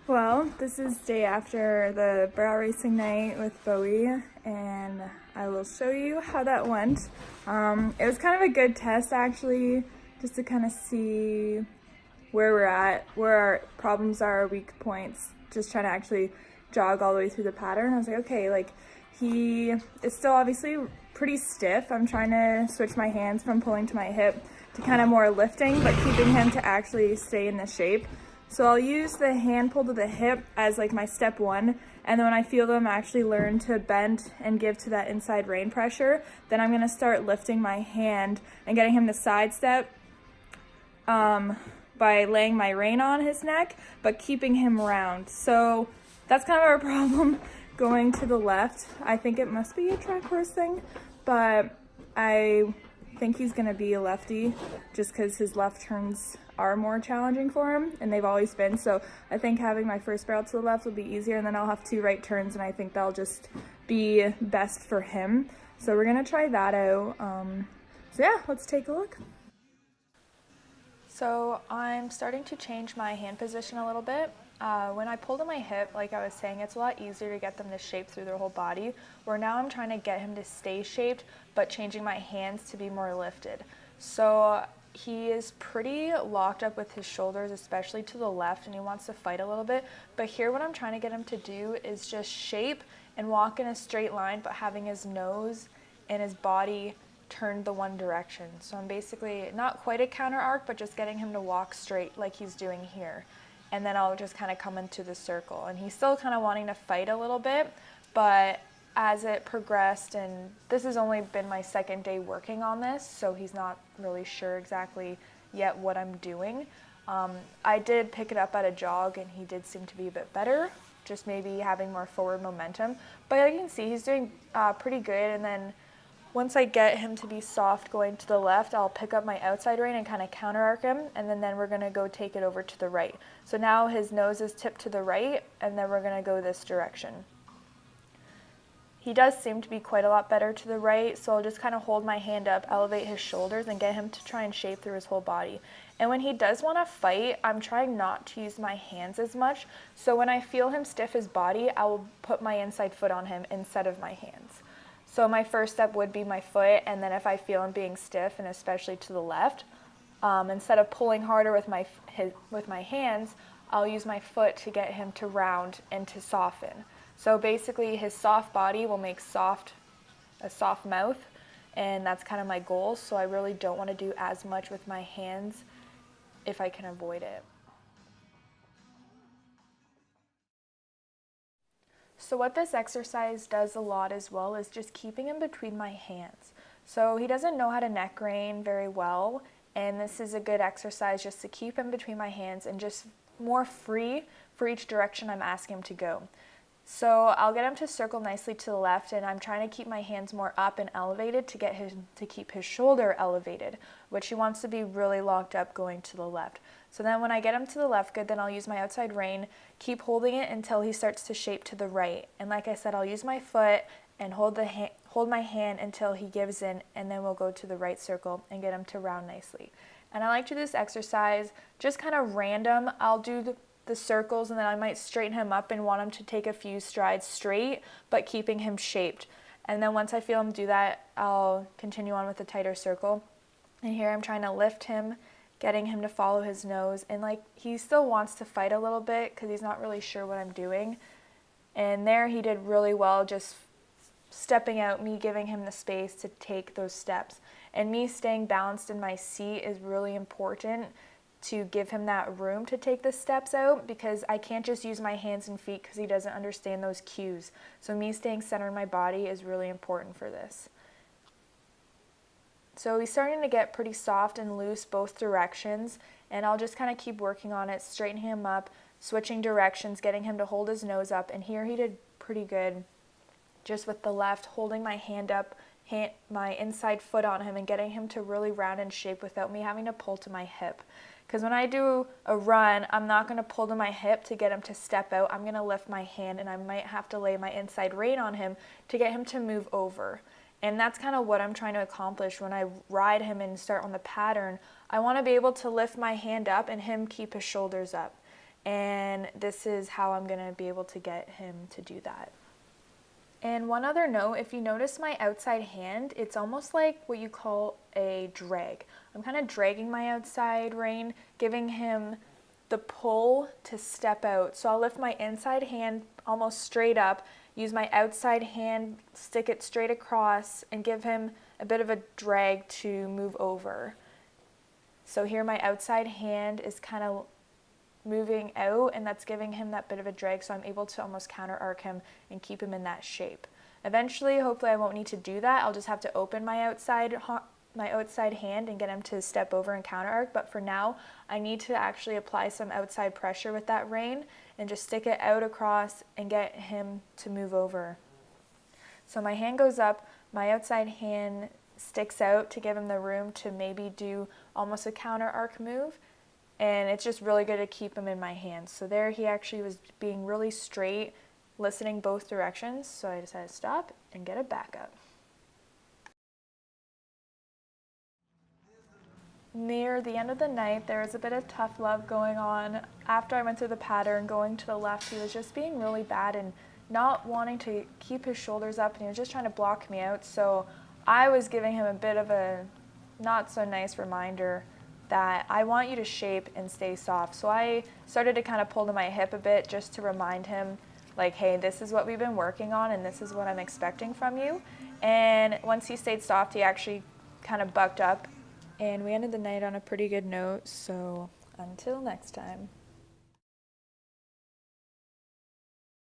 Well, this is day after the barrel racing night with Bowie, and I will show you how that went. It was kind of a good test, actually, just to kind of see where we're at, where our problems are, our weak points, just trying to actually jog all the way through the pattern. I was like, okay, like he is still obviously pretty stiff. I'm trying to switch my hands from pulling to my hip to kind of more lifting, but keeping him to actually stay in the shape. So I'll use the hand pull to the hip as like my step one, and then when I feel them actually learn to bend and give to that inside rein pressure, then I'm gonna start lifting my hand and getting him to sidestep by laying my rein on his neck, but keeping him round. So that's kind of our problem going to the left. I think it must be a track horse thing, but I think he's gonna be a lefty just because his left turns are more challenging for him, and they've always been. So I think having my first barrel to the left will be easier, and then I'll have two right turns, and I think that'll just be best for him. So we're gonna try that out. So yeah, let's take a look. So I'm starting to change my hand position a little bit. When I pull to my hip, like I was saying, it's a lot easier to get them to shape through their whole body, where now I'm trying to get him to stay shaped, but changing my hands to be more lifted. So he is pretty locked up with his shoulders, especially to the left, and he wants to fight a little bit. But here what I'm trying to get him to do is just shape and walk in a straight line, but having his nose and his body turned the one direction. So I'm basically not quite a counter arc, but just getting him to walk straight like he's doing here. And then I'll just kind of come into the circle. And he's still kind of wanting to fight a little bit, but as it progressed, and this has only been my second day working on this, so he's not really sure exactly yet what I'm doing. I did pick it up at a jog, and he did seem to be a bit better, just maybe having more forward momentum. But I can see he's doing pretty good, and then once I get him to be soft going to the left, I'll pick up my outside rein and kind of counter arc him, and then we're gonna go take it over to the right. So now his nose is tipped to the right, and then we're gonna go this direction. He does seem to be quite a lot better to the right, so I'll just kind of hold my hand up, elevate his shoulders, and get him to try and shape through his whole body. And when he does want to fight, I'm trying not to use my hands as much, so when I feel him stiff his body, I will put my inside foot on him instead of my hands. So my first step would be my foot, and then if I feel him being stiff, and especially to the left, instead of pulling harder with my hands, I'll use my foot to get him to round and to soften. So basically his soft body will make a soft mouth, and that's kind of my goal. So I really don't want to do as much with my hands if I can avoid it. So what this exercise does a lot as well is just keeping him between my hands. So he doesn't know how to neck rein very well, and this is a good exercise just to keep him between my hands and just more free for each direction I'm asking him to go. So I'll get him to circle nicely to the left, and I'm trying to keep my hands more up and elevated to get him to keep his shoulder elevated, which he wants to be really locked up going to the left. So then when I get him to the left good, then I'll use my outside rein, keep holding it until he starts to shape to the right. And like I said, I'll use my foot and hold my hand until he gives in, and then we'll go to the right circle and get him to round nicely. And I like to do this exercise just kind of random. I'll do the circles, and then I might straighten him up and want him to take a few strides straight, but keeping him shaped. And then once I feel him do that, I'll continue on with the tighter circle. And here I'm trying to lift him, getting him to follow his nose. And like, he still wants to fight a little bit because he's not really sure what I'm doing. And there he did really well, just stepping out, me giving him the space to take those steps. And me staying balanced in my seat is really important to give him that room to take the steps out, because I can't just use my hands and feet because he doesn't understand those cues. So me staying centered in my body is really important for this. So he's starting to get pretty soft and loose both directions, and I'll just kind of keep working on it, straightening him up, switching directions, getting him to hold his nose up. And here he did pretty good just with the left, holding my hand up, my inside foot on him, and getting him to really round and shape without me having to pull to my hip. Because when I do a run, I'm not going to pull to my hip to get him to step out. I'm going to lift my hand, and I might have to lay my inside rein on him to get him to move over. And that's kind of what I'm trying to accomplish when I ride him and start on the pattern. I want to be able to lift my hand up and him keep his shoulders up. and this is how I'm gonna be able to get him to do that. And one other note, if you notice my outside hand, it's almost like what you call a drag. I'm kind of dragging my outside rein, giving him the pull to step out. So I'll lift my inside hand almost straight up, use my outside hand, stick it straight across, and give him a bit of a drag to move over. So here my outside hand is kind of moving out, and that's giving him that bit of a drag, so I'm able to almost counter arc him and keep him in that shape. Eventually, hopefully I won't need to do that. I'll just have to open my outside hand and get him to step over and counter arc, but for now I need to actually apply some outside pressure with that rein and just stick it out across and get him to move over. So my hand goes up, my outside hand sticks out to give him the room to maybe do almost a counter arc move, and it's just really good to keep him in my hands. So there he actually was being really straight, listening both directions, so I decided to stop and get it back up. Near the end of the night, there was a bit of tough love going on. After I went through the pattern, going to the left, he was just being really bad and not wanting to keep his shoulders up, and he was just trying to block me out. So I was giving him a bit of a not so nice reminder that I want you to shape and stay soft. So I started to kind of pull to my hip a bit just to remind him, like, hey, this is what we've been working on and this is what I'm expecting from you. And once he stayed soft, he actually kind of bucked up, and we ended the night on a pretty good note. So until next time.